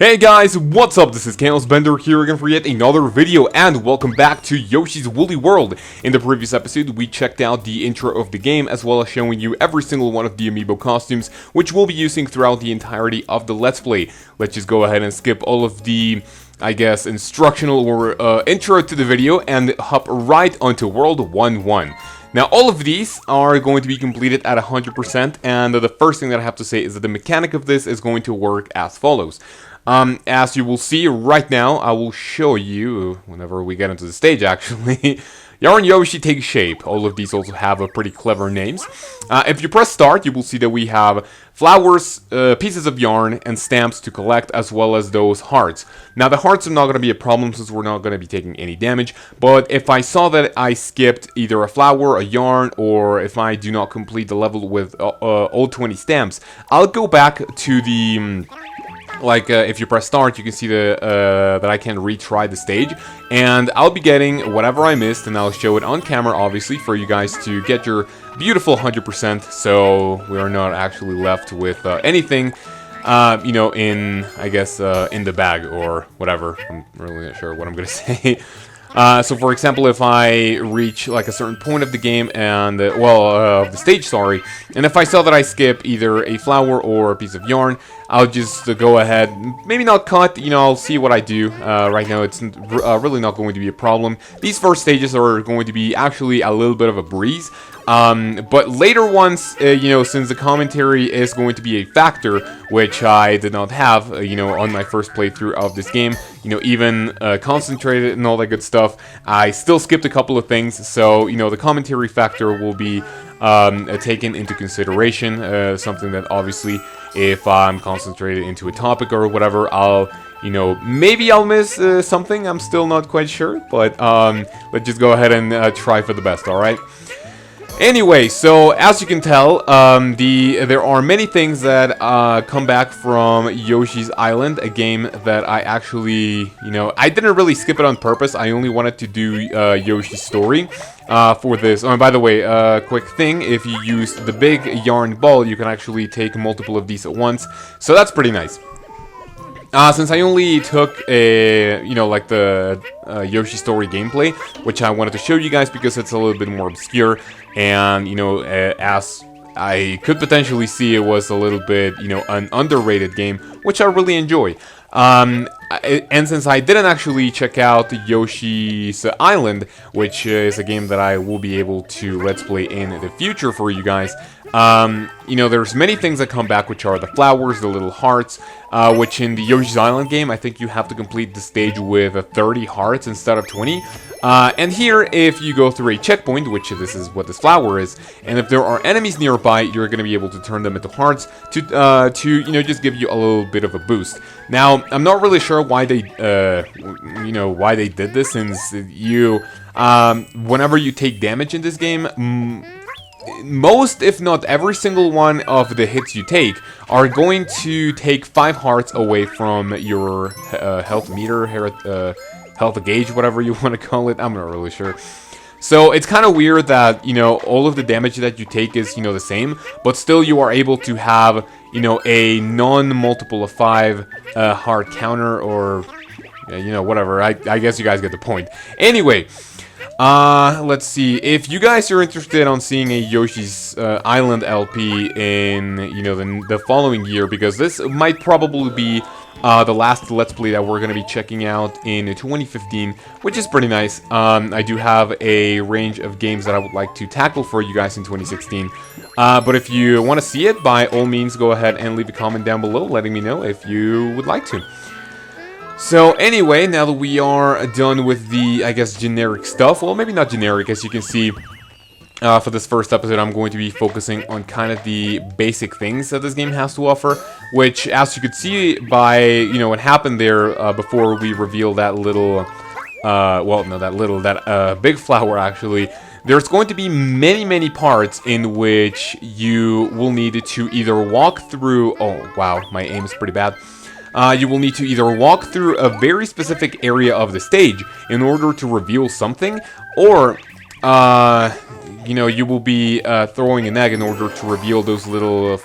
Hey guys, what's up? This is kaozbender here again for yet another video, and welcome back to Yoshi's Woolly World. In the previous episode, we checked out the intro of the game, as well as showing you every single one of the amiibo costumes, which we'll be using throughout the entirety of the Let's Play. Let's just go ahead and skip all of the, I guess, instructional or intro to the video, and hop right onto World 1-1. Now, all of these are going to be completed at 100%, and the first thing that I have to say is that the mechanic of this is going to work as follows. As you will see right now, I will show you, whenever we get into the stage actually, Yarn Yoshi takes shape. All of these also have pretty clever names. If you press start, you will see that we have flowers, pieces of yarn, and stamps to collect, as well as those hearts. Now, the hearts are not going to be a problem since we're not going to be taking any damage, but if I saw that I skipped either a flower, a yarn, or if I do not complete the level with all 20 stamps, I'll go back to the... if you press start, you can see that I can retry the stage, and I'll be getting whatever I missed, and I'll show it on camera, obviously, for you guys to get your beautiful 100%, so we are not actually left with anything, you know, in the bag, or whatever. I'm really not sure what I'm gonna say. So for example, if I reach like a certain point of the game and, of the stage, sorry, and if I saw that I skip either a flower or a piece of yarn, I'll just go ahead, maybe not cut, you know, I'll see what I do. Right now it's really not going to be a problem. These first stages are going to be actually a little bit of a breeze. But later ones, you know, since the commentary is going to be a factor, which I did not have, you know, on my first playthrough of this game, you know, even concentrated and all that good stuff, I still skipped a couple of things, so, you know, the commentary factor will be taken into consideration, something that obviously, if I'm concentrated into a topic or whatever, I'll, you know, maybe I'll miss something, I'm still not quite sure, but let's just go ahead and try for the best, alright? Anyway, so as you can tell, there are many things that come back from Yoshi's Island, a game that I actually, you know, I didn't really skip it on purpose. I only wanted to do Yoshi's story for this. Oh, and by the way, quick thing, if you use the big yarn ball, you can actually take multiple of these at once, so that's pretty nice. Since I only took a, you know, like the Yoshi story gameplay, which I wanted to show you guys because it's a little bit more obscure, and, you know, as I could potentially see, it was a little bit, you know, an underrated game, which I really enjoy. And since I didn't actually check out Yoshi's Island, which is a game that I will be able to Let's Play in the future for you guys, you know, there's many things that come back, which are the flowers, the little hearts, which in the Yoshi's Island game, I think you have to complete the stage with 30 hearts instead of 20. And here, if you go through a checkpoint, which this is what this flower is, and if there are enemies nearby, you're going to be able to turn them into hearts to you know, just give you a little bit of a boost. Now, I'm not really sure why they, you know, why they did this, since you, whenever you take damage in this game, most, if not every single one of the hits you take are going to take 5 hearts away from your health meter, health gauge, whatever you want to call it. I'm not really sure. So it's kind of weird that, you know, all of the damage that you take is, you know, the same, but still you are able to have, you know, a non-multiple of 5 heart counter, or, you know, whatever. I guess you guys get the point. Anyway, let's see, if you guys are interested on seeing a Yoshi's Island LP in, you know, the following year, because this might probably be the last Let's Play that we're going to be checking out in 2015, which is pretty nice. I do have a range of games that I would like to tackle for you guys in 2016, but if you want to see it, by all means, go ahead and leave a comment down below letting me know if you would like to. So anyway, now that we are done with the, I guess, generic stuff, well, maybe not generic, as you can see, for this first episode, I'm going to be focusing on kind of the basic things that this game has to offer, which, as you could see by, you know, what happened there before we reveal that little, that big flower, actually, there's going to be many parts in which you will need to either walk through, oh, wow, my aim is pretty bad. You will need to either walk through a very specific area of the stage in order to reveal something, or, you know, you will be throwing an egg in order to reveal those little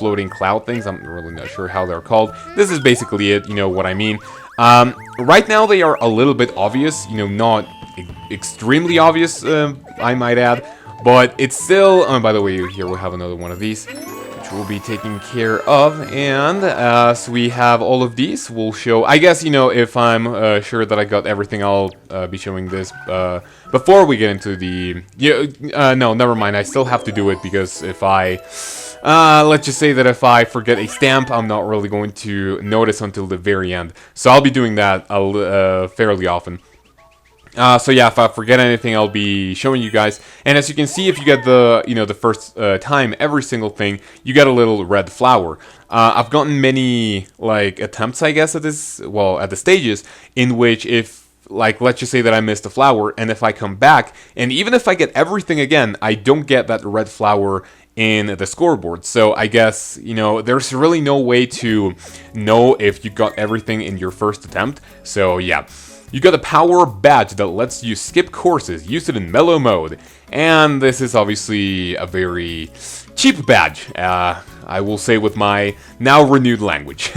floating cloud things. I'm really not sure how they're called. This is basically it, you know what I mean. Right now they are a little bit obvious, you know, not extremely obvious, I might add, but it's still, by the way, here we have another one of these, which we'll be taking care of, and as we have all of these, we'll show, I guess, you know, if I'm sure that I got everything, I'll be showing this before we get into the, no, never mind, I still have to do it, because if I, let's just say that if I forget a stamp, I'm not really going to notice until the very end, so I'll be doing that fairly often. So yeah, if I forget anything, I'll be showing you guys. And as you can see, if you get the, you know, the first time, every single thing, you get a little red flower. I've gotten many, like, attempts, I guess, at this, well, at the stages, in which if, like, let's just say that I missed a flower, and if I come back, and even if I get everything again, I don't get that red flower in the scoreboard. So I guess, you know, there's really no way to know if you got everything in your first attempt. So yeah. You got a power badge that lets you skip courses, use it in mellow mode, and this is obviously a very cheap badge, I will say with my now renewed language.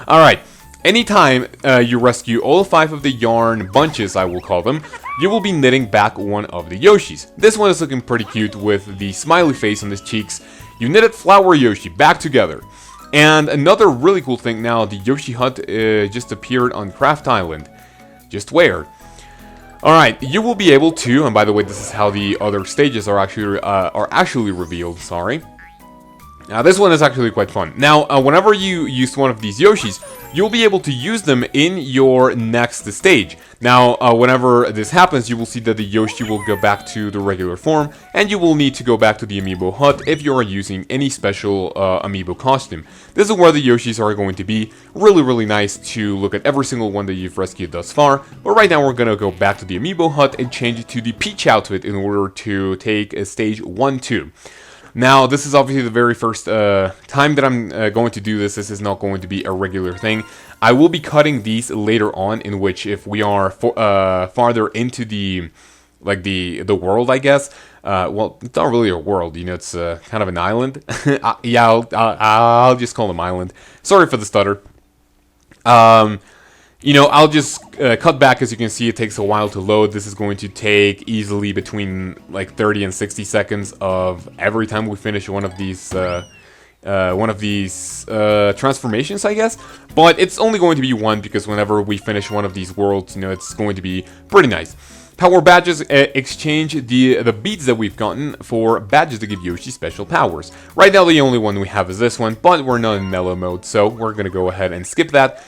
Alright, anytime you rescue all 5 of the yarn bunches, I will call them, you will be knitting back one of the Yoshis. This one is looking pretty cute with the smiley face on his cheeks. You knitted Flower Yoshi back together. And another really cool thing now, the Yoshi hut just appeared on Craft Island. Just where? Alright, you will be able to, and by the way, this is how the other stages are actually revealed, sorry. Now, this one is actually quite fun. Now, whenever you use one of these Yoshis, you'll be able to use them in your next stage. Now, whenever this happens, you will see that the Yoshi will go back to the regular form, and you will need to go back to the Amiibo hut if you are using any special Amiibo costume. This is where the Yoshis are going to be. Really, really nice to look at every single one that you've rescued thus far. But right now, we're going to go back to the Amiibo hut and change it to the Peach outfit in order to take stage 1-2. Now, this is obviously the very first time that I'm going to do this. This is not going to be a regular thing. I will be cutting these later on, in which if we are farther into the, like, the world, I guess. Well, it's not really a world, you know, it's kind of an island. Yeah, I'll just call them island. Sorry for the stutter. You know, I'll just cut back. As you can see, it takes a while to load. This is going to take easily between like 30 and 60 seconds of every time we finish one of these transformations, I guess. But it's only going to be one, because whenever we finish one of these worlds, you know, it's going to be pretty nice. Power badges exchange the beads that we've gotten for badges to give Yoshi special powers. Right now, the only one we have is this one, but we're not in mellow mode, so we're going to go ahead and skip that.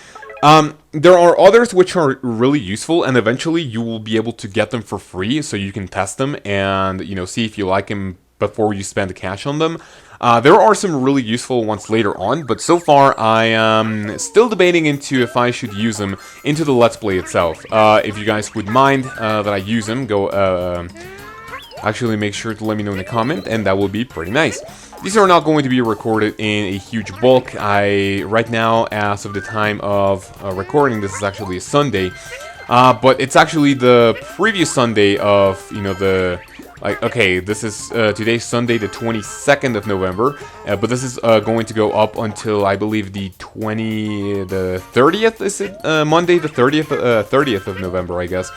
There are others which are really useful, and eventually you will be able to get them for free, so you can test them and, you know, see if you like them before you spend the cash on them. There are some really useful ones later on, but so far I am still debating into if I should use them into the Let's Play itself. If you guys would mind that I use them, go actually make sure to let me know in the comment, and that will be pretty nice. These are not going to be recorded in a huge bulk. Right now, as of the time of recording, this is actually a Sunday, but it's actually the previous Sunday of, you know, okay, this is today's Sunday, the 22nd of November, but this is going to go up until, I believe, the 30th, is it? Monday, the 30th of November, I guess.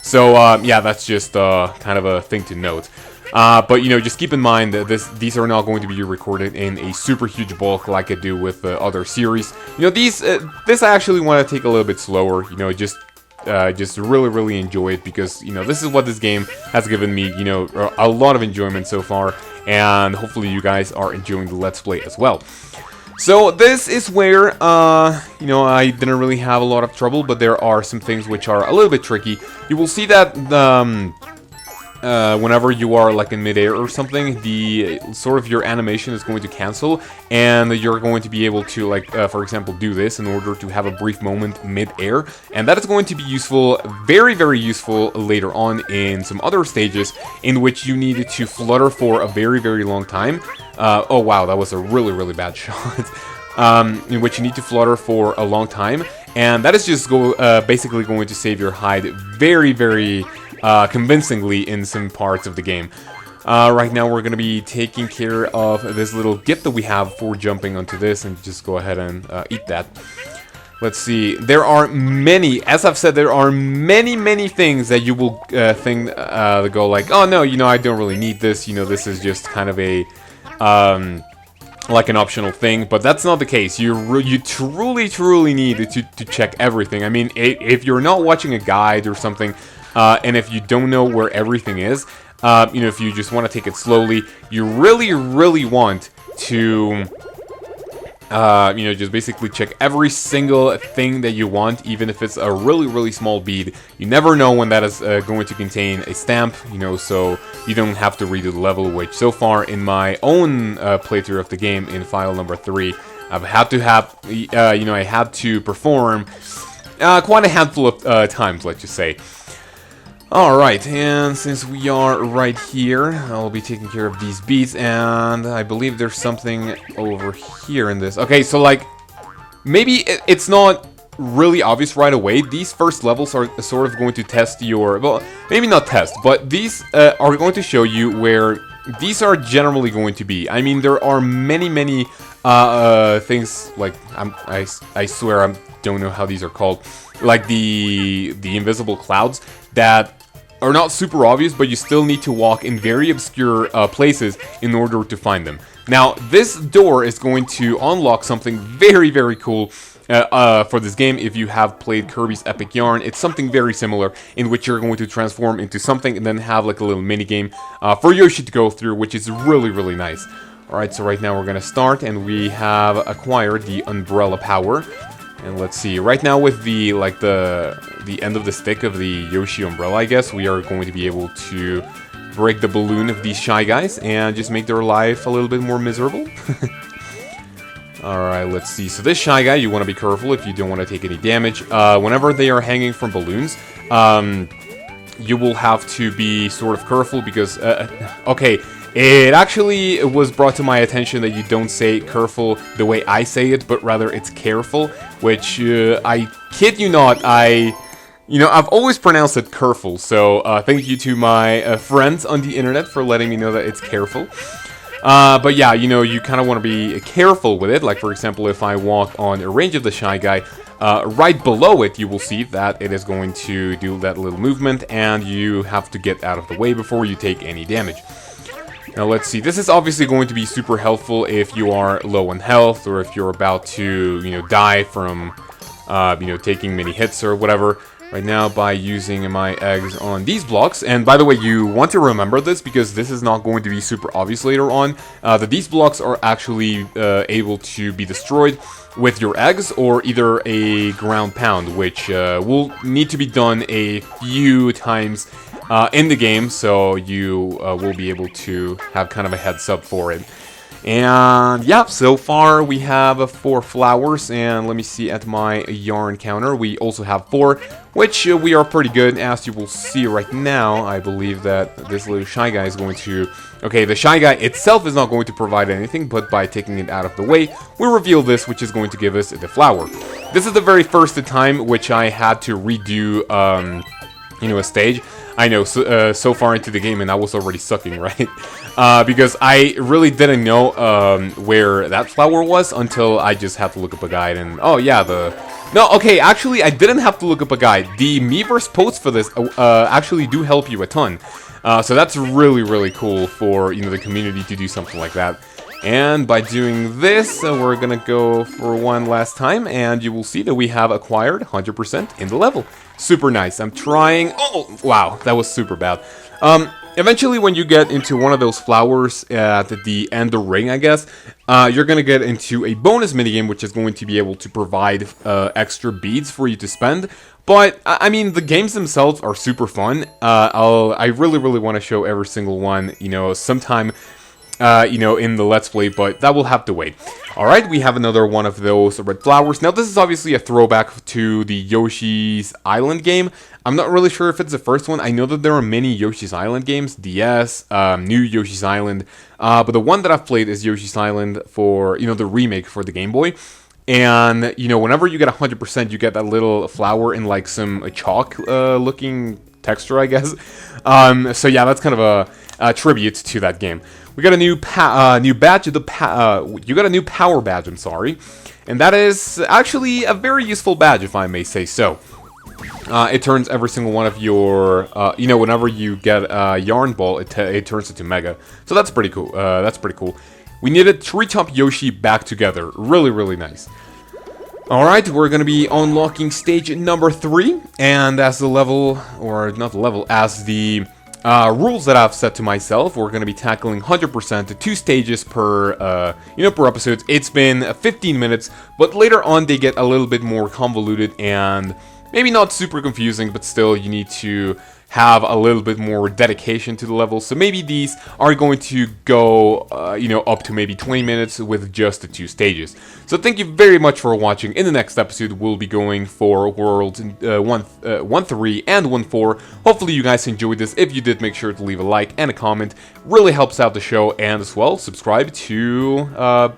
So, yeah, that's just kind of a thing to note. But, you know, just keep in mind that these are not going to be recorded in a super huge bulk like I do with other series. You know, this I actually want to take a little bit slower, you know, just really enjoy it, because, you know, this is what this game has given me, you know, a lot of enjoyment so far, and hopefully you guys are enjoying the Let's Play as well. So this is where, you know, I didn't really have a lot of trouble, but there are some things which are a little bit tricky. You will see that whenever you are like in midair or something, the sort of your animation is going to cancel, and you're going to be able to, like, for example, do this in order to have a brief moment midair, and that is going to be useful, very useful later on in some other stages in which you needed to flutter for a very long time. Oh wow, that was a really bad shot. In which you need to flutter for a long time, and that is just basically going to save your hide very convincingly in some parts of the game. Right now we're going to be taking care of this little gift that we have for jumping onto this, and just go ahead and eat that. Let's see, there are many, as I've said, there are many things that you will think, go like, oh no, you know, I don't really need this, you know, this is just kind of a, like an optional thing, but that's not the case. You truly need to check everything. I mean, if you're not watching a guide or something, and if you don't know where everything is, you know, if you just want to take it slowly, you really want to, you know, just basically check every single thing that you want, even if it's a really small bead. You never know when that is going to contain a stamp, you know, so you don't have to redo the level, which so far in my own playthrough of the game in file number 3, I've had to have, you know, I had to perform quite a handful of times, let's just say. Alright, and since we are right here, I'll be taking care of these beats, and I believe there's something over here in this. Okay, so like, maybe it's not really obvious right away. These first levels are sort of going to test your, well, maybe not test, but these are going to show you where these are generally going to be. I mean, there are many things, like, I swear I don't know how these are called, like the invisible clouds that are not super obvious, but you still need to walk in very obscure places in order to find them. Now, this door is going to unlock something very cool for this game. If you have played Kirby's Epic Yarn, it's something very similar, in which you're going to transform into something and then have like a little mini game for Yoshi to go through, which is really nice. Alright, so right now we're gonna start, and we have acquired the umbrella power. And let's see, right now with the, like, the end of the stick of the Yoshi umbrella, I guess, we are going to be able to break the balloon of these Shy Guys and just make their life a little bit more miserable. Alright, let's see. So this Shy Guy, you want to be careful if you don't want to take any damage. Whenever they are hanging from balloons, you will have to be sort of careful because, okay, it actually was brought to my attention that you don't say careful the way I say it, but rather it's careful, which, I kid you not, you know, I've always pronounced it careful, so thank you to my friends on the internet for letting me know that it's careful. But yeah, you know, you kind of want to be careful with it. Like, for example, if I walk on a range of the Shy Guy, right below it, you will see that it is going to do that little movement, and you have to get out of the way before you take any damage. Now let's see, this is obviously going to be super helpful if you are low on health, or if you're about to, you know, die from, you know, taking many hits or whatever. Right now, by using my eggs on these blocks, and by the way, you want to remember this because this is not going to be super obvious later on, that these blocks are actually able to be destroyed with your eggs, or either a ground pound, which will need to be done a few times in the game, so you will be able to have kind of a heads up for it. And yeah, so far we have 4 flowers, and let me see at my yarn counter, we also have 4, which we are pretty good. As you will see right now, I believe that this little Shy Guy is going to... Okay, the Shy Guy itself is not going to provide anything, but by taking it out of the way, we reveal this, which is going to give us the flower. This is the very first time which I had to redo, you know, a stage. I know, so far into the game, and I was already sucking, right? Because I really didn't know where that flower was until I just had to look up a guide, and oh yeah, no, okay, actually I didn't have to look up a guide. The Miiverse posts for this actually do help you a ton. So that's really cool for, you know, the community to do something like that. And by doing this, we're gonna go for one last time, and you will see that we have acquired 100% in the level. Super nice. I'm trying... Oh, wow, that was super bad. Eventually, when you get into one of those flowers at the end of the ring, I guess, you're gonna get into a bonus minigame, which is going to be able to provide extra beads for you to spend. But, I mean, the games themselves are super fun. I really want to show every single one, you know, sometime... you know, in the Let's Play, but that will have to wait. Alright, we have another one of those red flowers. Now, this is obviously a throwback to the Yoshi's Island game. I'm not really sure if it's the first one. I know that there are many Yoshi's Island games, DS, new Yoshi's Island, but the one that I've played is Yoshi's Island for, you know, the remake for the Game Boy. And, you know, whenever you get 100%, you get that little flower in, like, some chalk looking texture, I guess. So yeah, that's kind of tribute to that game. We got a new badge. You got a new power badge. I'm sorry, and that is actually a very useful badge, if I may say so. It turns every single one of your, whenever you get a yarn ball, it turns into Mega. So that's pretty cool. We needed Treetop Yoshi back together. Really, really nice. Alright, we're gonna be unlocking stage number 3, and as the level, or not the level, as the rules that I've set to myself, we're gonna be tackling 100% 2 stages per, per episode. It's been 15 minutes, but later on they get a little bit more convoluted and maybe not super confusing, but still you need to have a little bit more dedication to the levels. So maybe these are going to go, up to maybe 20 minutes with just the 2 stages. So thank you very much for watching. In the next episode, we'll be going for World 1.3 and 1.4. Hopefully you guys enjoyed this. If you did, make sure to leave a like and a comment. Really helps out the show, and as well, subscribe to,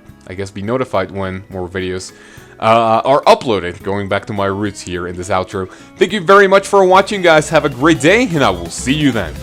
be notified when more videos are uploaded, going back to my roots here in this outro. Thank you very much for watching, guys. Have a great day, and I will see you then.